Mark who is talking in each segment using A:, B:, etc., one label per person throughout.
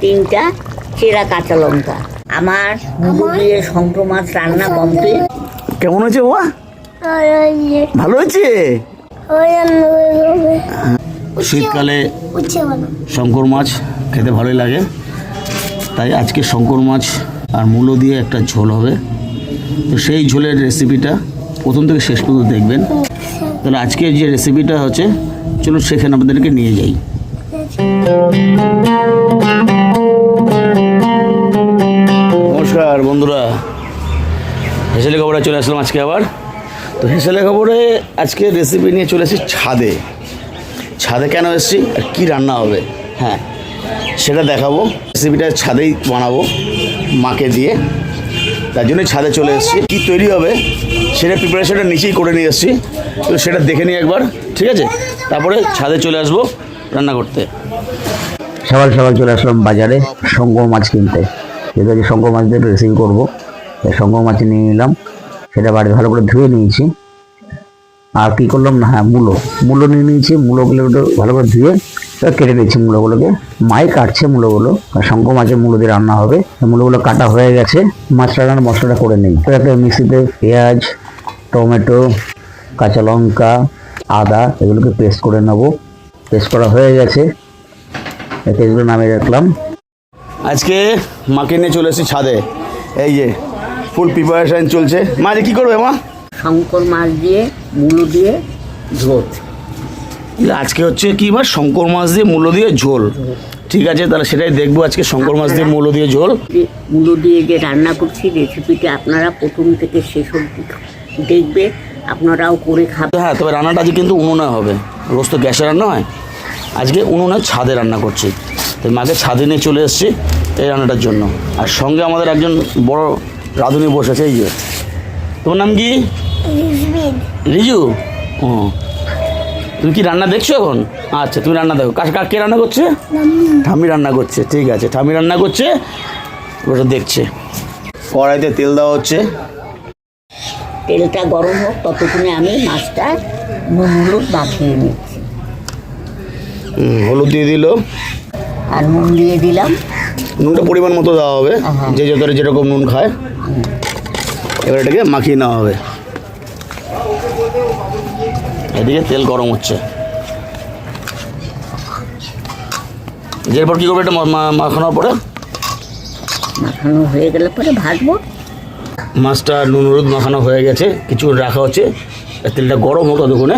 A: 3টা চেরা কাঁচা লঙ্কা। আমার মুগু দিয়ে শঙ্কর মাছ রান্না কমপ্লিট।
B: কেমন হয়েছে বাবা? ভালো হয়েছে। শীতকালে শঙ্কর মাছ খেতে ভালোই লাগে, তাই আজকে শঙ্কর মাছ আর মূলো দিয়ে একটা ঝোল হবে। তো সেই ঝোলের রেসিপিটা প্রথম থেকে শেষ পর্যন্ত দেখবেন। তাহলে আজকে যে রেসিপিটা হচ্ছে, চলো সেখানে আপনাদেরকে নিয়ে যাই। নমস্কার বন্ধুরা, হেসেলে খবরে চলে আসলাম আজকে আবার। তো হেসেলে খবরে আজকে রেসিপি নিয়ে চলে এসেছি ছাদে। ছাদে কেন এসেছি আর কী রান্না হবে, হ্যাঁ সেটা দেখাবো। রেসিপিটা ছাদেই বানাবো মাকে দিয়ে, তার জন্যই ছাদে চলে এসেছি। কী তৈরি হবে সেটা প্রিপারেশনটা নিচেই করে নিয়ে এসেছি, তো সেটা দেখে নিই একবার, ঠিক আছে? তারপরে ছাদে চলে আসবো রান্না করতে। সকাল সকাল চলে আসলাম বাজারে শঙ্কর মাছ কিনতে। যেহেতু আজকে শঙ্কর মাছ দিয়ে রেসিপি করবো, তাই শঙ্কর মাছ নিয়ে নিলাম। সেটা বাড়ি ভালো করে ধুয়ে নিয়েছি। আর কী করলাম না, হ্যাঁ মূলো নিয়ে নিয়েছি। মূলোগুলো ভালো করে ধুয়ে কেটে নিচ্ছি। মূলোগুলোকে মাই কাটছে মূলোগুলো, শঙ্কর মাছের মূলো দিয়ে রান্না হবে। মূলোগুলো কাটা হয়ে গেছে। মাছ রান্নার মশলাটা করে নিই। একটা মিক্সিতে পেঁয়াজ, টমেটো, কাঁচা লঙ্কা, আদা এগুলোকে পেস্ট করে নেবো। পেস্ট করা হয়ে গেছে, পেস্টগুলো নামিয়ে রাখলাম। আজকে মাকে নিয়ে চলে এসেছি ছাদে। এই যে ফুল প্রিপারেশন চলছে। মা যে কী করবে মা?
A: শঙ্কর মাছ দিয়ে মূলো দিয়ে ঝোল।
B: আজকে হচ্ছে কি মাছ? শঙ্কর মাছ দিয়ে মূলো দিয়ে ঝোল। ঠিক আছে, তাহলে সেটাই দেখবো আজকে, শঙ্কর মাছ দিয়ে মূলো দিয়ে ঝোল।
A: মূলো দিয়ে যে রান্না করছি রেসিপিটা আপনারা প্রথম থেকে শেষ অবধি দেখবে, আপনারাও করে খাবেন।
B: হ্যাঁ, তবে রান্নাটা আজকে কিন্তু উনুনে হবে। রোজ তো গ্যাসে রান্না হয়, আজকে উনুনে ছাদে রান্না করছি। তো মাকে ছাদে নিয়ে চলে এসেছি এই রান্নাটার জন্য। আর সঙ্গে আমাদের একজন বড় রাঁধুনি বসেছে। এই যে, তোমার নাম কি? রিজু। ও, তুমি কি রান্না দেখছো এখন? আচ্ছা, তুমি রান্না দেখো। কে রান্না করছে? ঠাম্মি রান্না করছে। ঠিক আছে, ঠাম্মি রান্না করছে, ওটা দেখছে। কড়াইতে তেল দেওয়া হচ্ছে।
A: তেলটা গরম হোক ততক্ষণে আমি মাছটা নুন হলুদ মাখিয়ে নিচ্ছি।
B: হলুদ দিয়ে দিল
A: আর নুন দিয়ে দিলাম।
B: নুনটা পরিমাণ মতো দেওয়া হবে, যে যতটা যেরকম নুন খায়। এবার এটাকে মাখিয়ে নেওয়া হবে। এদিকে তেল গরম হচ্ছে। এরপর কী করবে? এটা মাখানোর পরে,
A: মাখানো হয়ে গেলে পরে ভাজবো।
B: মাছটা নুন হলুদ মাখানো হয়ে গেছে, কিছুক্ষণ রাখা হচ্ছে। তেলটা গরম হোক ততক্ষণে,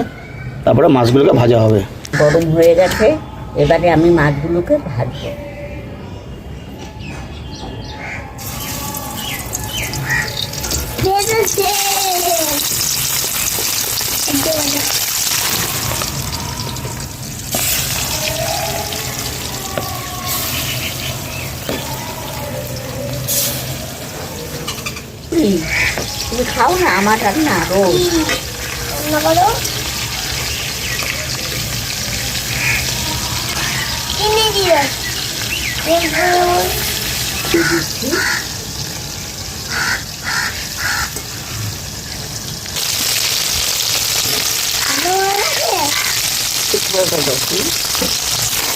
B: তারপরে মাছগুলোকে ভাজা হবে।
A: গরম হয়ে গেছে, এবারে আমি মাছগুলোকে ভাজবো। তুমি খাও না আমার রান্না রোজ।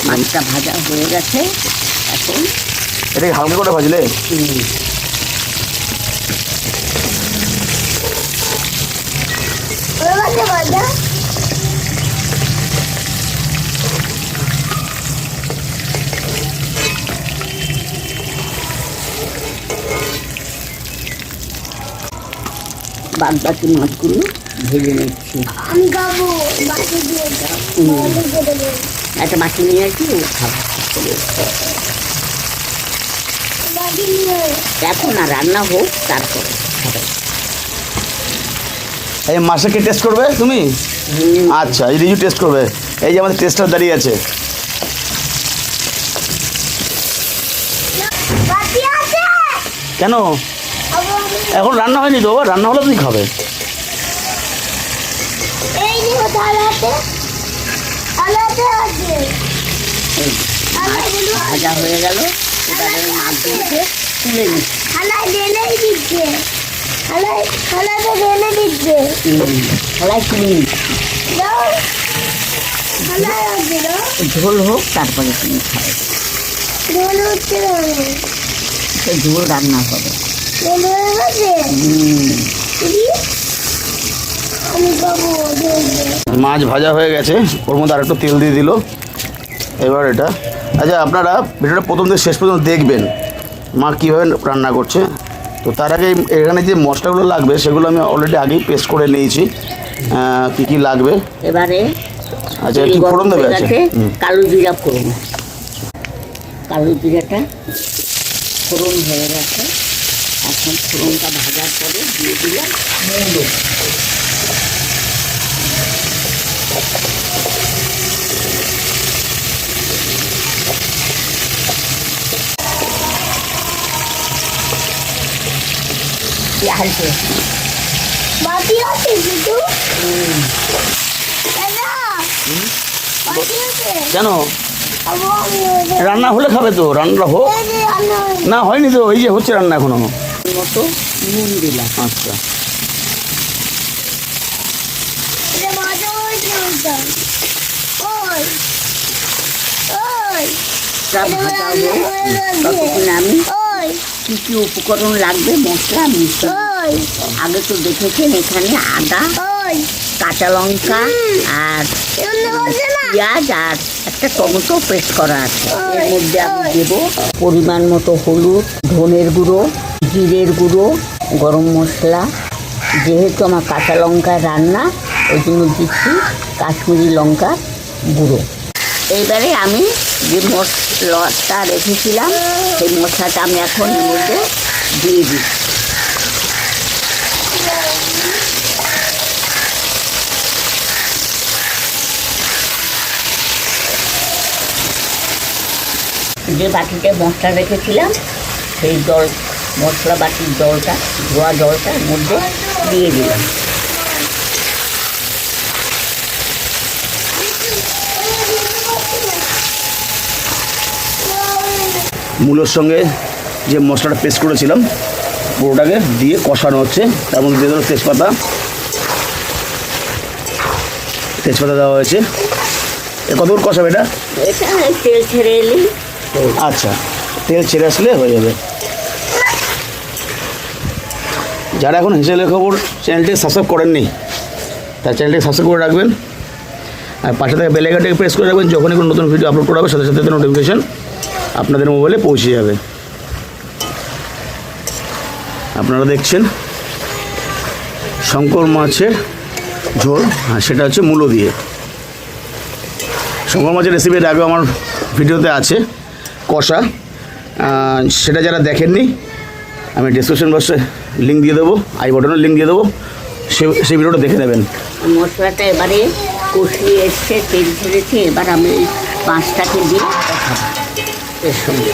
A: মাছটা ভাজা হয়ে গেছে। এখন
B: এটাকে হালকা করে ভাজলে
A: বাদ বাকি মাছগুলো ভেজে নিচ্ছি। একটা মাছ নিয়ে আসি, ও খাবার এখন না, রান্না হোক তারপরে খাবে।
B: এই মাছটাকে টেস্ট করবে তুমি? আচ্ছা, এই রিজু টেস্ট করবে। এই যে আমাদের টেস্টার দাঁড়িয়ে আছে। কেন এখন রান্না হয়নি তো? রান্না হলে তুমি খাবে।
A: ভাজা হয়ে গেল, এবারে মাছগুলোকে তুলে নিচ্ছি। থালায় তুলে নিচ্ছি। ঝোল হোক তারপরে তুমি খাবে। সে ঝোল রান্না হবে।
B: মাছ ভাজা হয়ে গেছে, ওর মধ্যে আরেকটু তেল দিয়ে দিল। এবার এটা, আচ্ছা আপনারা ভিডিওটা প্রথম থেকে শেষ পর্যন্ত দেখবেন মা কীভাবে রান্না করছে। তো তার আগে এখানে যে মশলাগুলো লাগবে সেগুলো আমি অলরেডি আগেই পেস্ট করে নিয়েছি, কী কী লাগবে।
A: এবারে
B: আচ্ছা কি ফোড়ন দেবে? আছে
A: কালো জিরা ফোড়ন, কালো জিরাটা ফোড়ন হয়ে গেছে। এখন ফোড়নটা ভাজার পরে দিয়ে দিলাম মূলো। হালকা
C: বাটি আছে দুটো। দাদা বাটি আছে
B: কেন?
C: আবু আমি
B: রান্না হলে খাবে তো, রান্না হোক। না হয়নি তো, এই যে হচ্ছে রান্না এখনো।
A: মতো নুন দিলাম।
B: আচ্ছা
C: এটা ভাজা হয়েছে ওটা। ওই ওই
A: ভাজা হবে ততক্ষণে আমি
C: ওই
A: কী কী উপকরণ লাগবে মশলা মিশিয়ে
C: ওই
A: আগে তো দেখেছেন এখানে আদা,
C: ওই
A: কাঁচা লঙ্কা আর
C: এমনি বলছে না।
A: পেঁয়াজ আর একটা টমেটো পেস্ট করা আছে। এর মধ্যে আমি দেব পরিমাণ মতো হলুদ, ধনের গুঁড়ো, জিরের গুঁড়ো, গরম মশলা। যেহেতু আমার কাঁচা লঙ্কার রান্না ওই জন্য দিচ্ছি কাশ্মীরি লঙ্কা গুঁড়ো। এইবারে আমি যে মশলাটা রেখেছিলাম সেই মশলাটা আমি এখন এর মধ্যে দিয়ে দিই। যে বাটিতে মশলা রেখেছিলাম সেই জল, মশলা বাটির জলটা, ধোয়া জলটা এর মধ্যে দিয়ে দিলাম।
B: মূলোর সঙ্গে যে মশলাটা পেস্ট করেছিলাম পুরোটাকে দিয়ে কষানো হচ্ছে। তার মধ্যে দিয়ে দিল তেজপাতা, তেজপাতা দেওয়া হয়েছে। কতক্ষণ কষাবে এটা?
A: এটা তেল ছেড়ে এলেই
B: আচ্ছা, তেল ছেড়ে আসলে হয়ে যাবে। যারা এখন হেসেলের খবর চ্যানেলটি সাবস্ক্রাইব করেননি তার চ্যানেলটি সাবস্ক্রাইব করে রাখবেন, আর পাশে থেকে বেল আইকনটাকে প্রেস করে রাখবেন। যখনই কোনো নতুন ভিডিও আপলোড করা হবে সাথে সাথে নোটিফিকেশন আপনাদের মোবাইলে পৌঁছে যাবে। আপনারা দেখছেন শঙ্কর মাছের ঝোল, আর সেটা হচ্ছে মূলো দিয়ে। শঙ্কর মাছের রেসিপির আগে আমার ভিডিওতে আছে কষা, সেটা যারা দেখেননি আমি ডিসক্রিপশন বক্সে লিঙ্ক দিয়ে দেবো, আই বাটনের লিঙ্ক দিয়ে দেবো, সেই ভিডিওটা দেখে নেবেন।
A: মশলাটা এবারে কষিয়ে এসছে, তেল ছেড়েছে। এবার আমি এই মাছটাকে দিয়ে কষাবো এর সঙ্গে।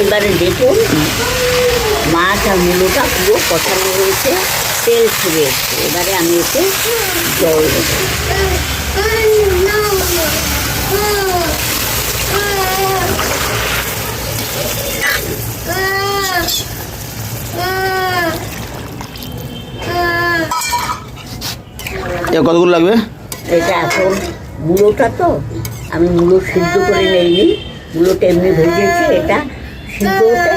A: এবারে দেখুন মাছ আর মূলোটা পুরো কষানো হয়েছে, তেল ছেড়ে এসছে। এবারে আমি এতে জল দেবো।
B: কতগুলো লাগবে?
A: এটা এখন মূলোটা তো আমি মূলো সিদ্ধ করে নেইনি, মূলোটা এমনি ভেজেছি। এটা সিদ্ধ হতে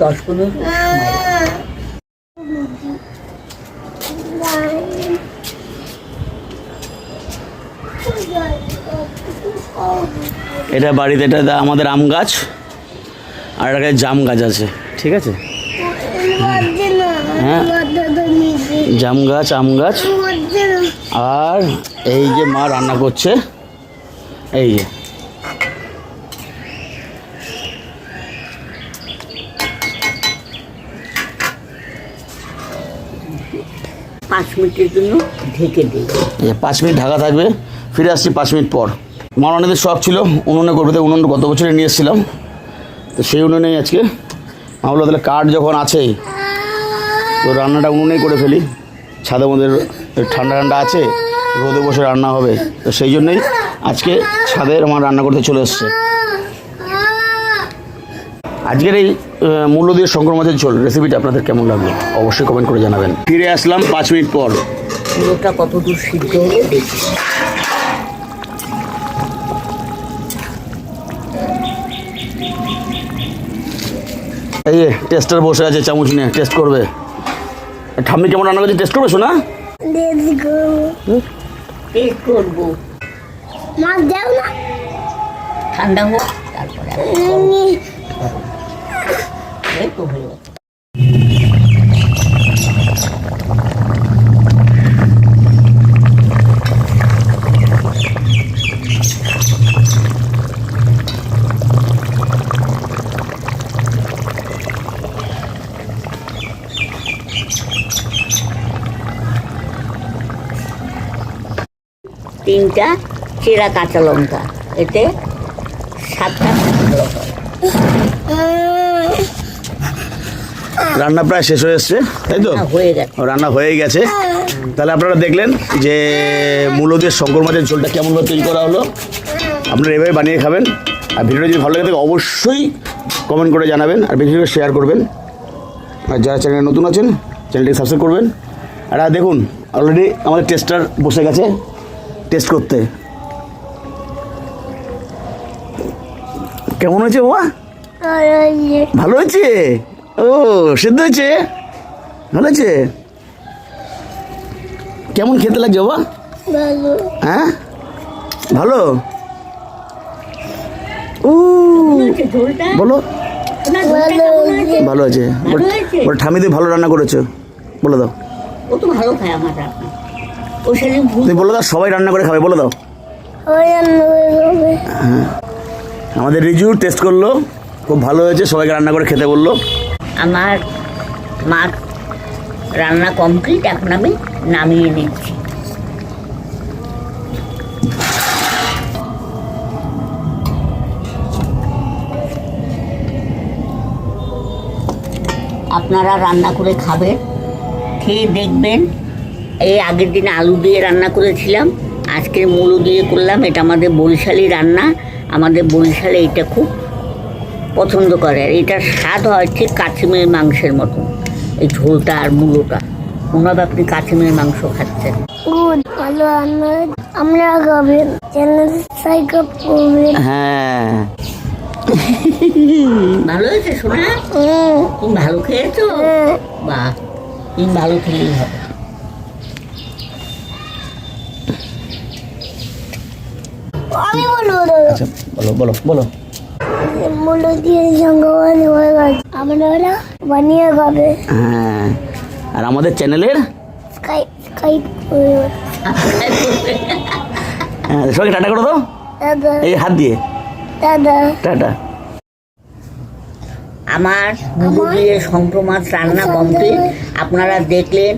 A: 10-15 মিনিট সময় লাগে।
B: এটা বাড়িতে, এটা আমাদের আম গাছ আর একটা জাম গাছ আছে, ঠিক আছে? হ্যাঁ, জাম গাছ, আম গাছ। আর এই যে মা রান্না করছে, এই যে
A: 5 মিনিটের জন্য ঢেকে দিই।
B: 5 মিনিট ঢাকা থাকবে, ফিরে আসছি 5 মিনিট পর। আমার অনেকদের শখ ছিল উনুনে করবে, উনুন গত বছরে নিয়ে এসেছিলাম, তো সেই উনুনেই আজকে মা বললো তাহলে কাঠ যখন আছেই তো রান্নাটা উনুনেই করে ফেলি। ছাদের মধ্যে ঠান্ডা ঠান্ডা আছে, রোদে বসে রান্না হবে, তো সেই জন্যই আজকে ছাদে আমার রান্না করতে চলে এসছে। আজকের এই মূল্য দিয়ে শঙ্কর মাছের ঝোল রেসিপিটা আপনাদের কেমন লাগলো অবশ্যই কমেন্ট করে জানাবেন। ফিরে আসলাম 5 মিনিট পর।
A: পুরোটা কত দূর সিদ্ধ হলো দেখি।
B: এই যে টেস্টার বসে আছে, চামচ নিয়ে টেস্ট করবে। ঠাম্মি কেমন রান্না করছে টেস্ট করবে শোনা?
A: টেস্ট করবো,
C: মাছ দাও না।
A: ঠান্ডা হোক তারপরে এই তো হয়ে গেছে। তিনটা চেরা কাঁচা লঙ্কা, এতে সাতটা ভালো হয়।
B: রান্না প্রায় শেষ হয়ে এসছে, তাই তো?
A: হয়ে গেছে,
B: রান্না হয়ে গেছে। তাহলে আপনারা দেখলেন যে মূলো দিয়ে শঙ্কর মাছের ঝোলটা কেমনভাবে তৈরি করা হলো। আপনারা এভাবে বানিয়ে খাবেন। আর ভিডিওটা যদি ভালো লাগে থাকে অবশ্যই কমেন্ট করে জানাবেন, আর বেশি করে শেয়ার করবেন। আর যারা চ্যানেলে নতুন আছেন চ্যানেলটি সাবস্ক্রাইব করবেন। আর দেখুন অলরেডি আমাদের টেস্টার বসে গেছে টেস্ট করতে। কেমন হয়েছে বাবা? ভালো হয়েছে? ও সিদ্ধ হয়েছে, ভালো হয়েছে। কেমন খেতে লাগছে বাবা? হ্যাঁ ভালো। ও বলো ভালো আছে। বলো ঠামি তুমি ভালো রান্না করেছো, বলে দাও।
A: ও তো ভালো খায় আমার রান্না। ও সেদিন
B: তুমি বলে দাও সবাই রান্না করে খাবে, বলে দাও। হ্যাঁ আমাদের রিজু টেস্ট করলো, খুব ভালো হয়েছে, সবাইকে রান্না করে খেতে বললো।
A: আমার মাছ রান্না কমপ্লিট, এখন আমি নামিয়ে নিচ্ছি। আপনারা রান্না করে খাবেন, খেয়ে দেখবেন। এই আগের দিন আলু দিয়ে রান্না করেছিলাম, আজকে মূলো দিয়ে করলাম। এটা আমাদের বরিশালি রান্না, আমাদের বরিশালে এটা খুব পছন্দ করে। আর এটার স্বাদ হয় ঠিক কাছিমের মাংসের মতো, এই ঝোলটা আর মূলোটা। মনে হবে আপনি কাছিমের মাংস খাচ্ছেন।
C: ভালো রান্না আমরা খাবেন, চ্যানেল সাবস্ক্রাইব করবেন।
B: হ্যাঁ
A: ভালো হয়েছে শোনা? তুমি ভালো খেয়েছো? বাহ, তুমি ভালো খেলেই হবে।
C: আমি বলবো
B: আচ্ছা বলো বলো বলো।
C: মূল্য দিয়ে সংগ্রহণ হয়ে গেছে, আপনারা বানিয়ে খাবে।
B: হ্যাঁ আর আমাদের চ্যানেলের
C: সাবস্ক্রাইব করবেন।
B: সবাইকে টাটা করে দাও,
C: দাদা
B: এই হাত দিয়ে
C: দাদা
B: টাটা।
A: আমার মূলো দিয়ে শঙ্কর মাছ রান্না কমপ্লিট, আপনারা দেখলেন।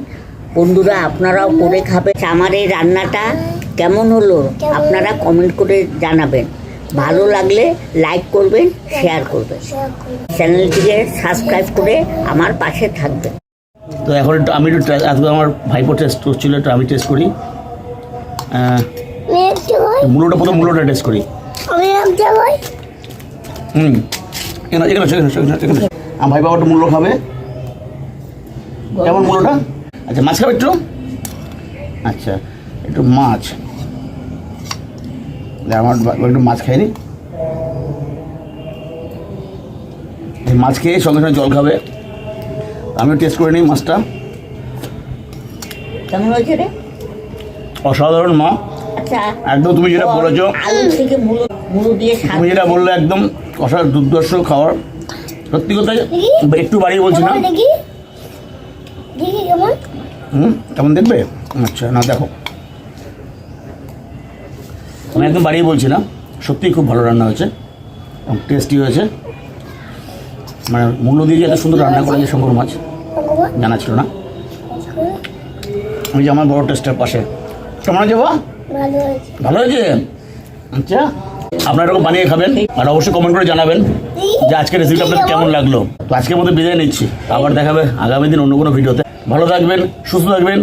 A: বন্ধুরা আপনারাও করে খাবেন। আমার এই রান্নাটা কেমন হলো আপনারা কমেন্ট করে জানাবেন। ভালো লাগলে লাইক করবেন, শেয়ার করবেন, চ্যানেলটিকে সাবস্ক্রাইব করে আমার পাশে থাকবেন।
B: তো এখন একটু আমি একটু আজকে আমার ভাইপো টেস্ট করছিল, একটু আমি টেস্ট করি। মূলোটা প্রথম মূলোটা টেস্ট করি।
C: আমি এক জায়গায়
B: এখানে এখানে এখানে আমার ভাই বাবা একটু মূল্য খাবে। কেমন মূল্যটা? আচ্ছা মাছ খাবে একটু? আচ্ছা একটু মাছ, আমার একটু মাছ খাইনি। মাছ খেয়ে সঙ্গে সঙ্গে জল খাবে। আমিও টেস্ট করে নিই মাছটা।
A: কেমন হয়েছে রে?
B: অসাধারণ মা,
A: আচ্ছা
B: একদম তুমি যেটা বলেছো,
A: আলু থেকে মূলো দিয়ে
B: তুমি যেটা বললে একদম অসাধারণ দুর্ধর্ষ খাওয়ার। সত্যি কথাই একটু বাড়িয়ে বলছি না।
C: দেখি দেখি কেমন।
B: কেমন দেখবে? আচ্ছা না দেখো, আমি একদম বাড়িয়ে বলছি না, সত্যিই খুব ভালো রান্না হয়েছে এবং টেস্টি হয়েছে। মানে মূল্য দিয়ে যে এত সুন্দর রান্না করেছে শঙ্কর মাছ জানা ছিল না। আমি যে আমার বড় টেস্টের পাশে কেমন আছে বাবা?
C: ভালো হয়েছে।
B: ভালো হয়েছে। আচ্ছা আপনারা এরকম বানিয়ে খাবেন, আর অবশ্যই কমেন্ট করে জানাবেন যে আজকের রেসিপিটা আপনাদের কেমন লাগলো। তো আজকের মধ্যে বিদায় নিচ্ছি, আবার দেখাবে আগামী দিন অন্য কোনো ভিডিওতে। ভালো থাকবেন, সুস্থ থাকবেন।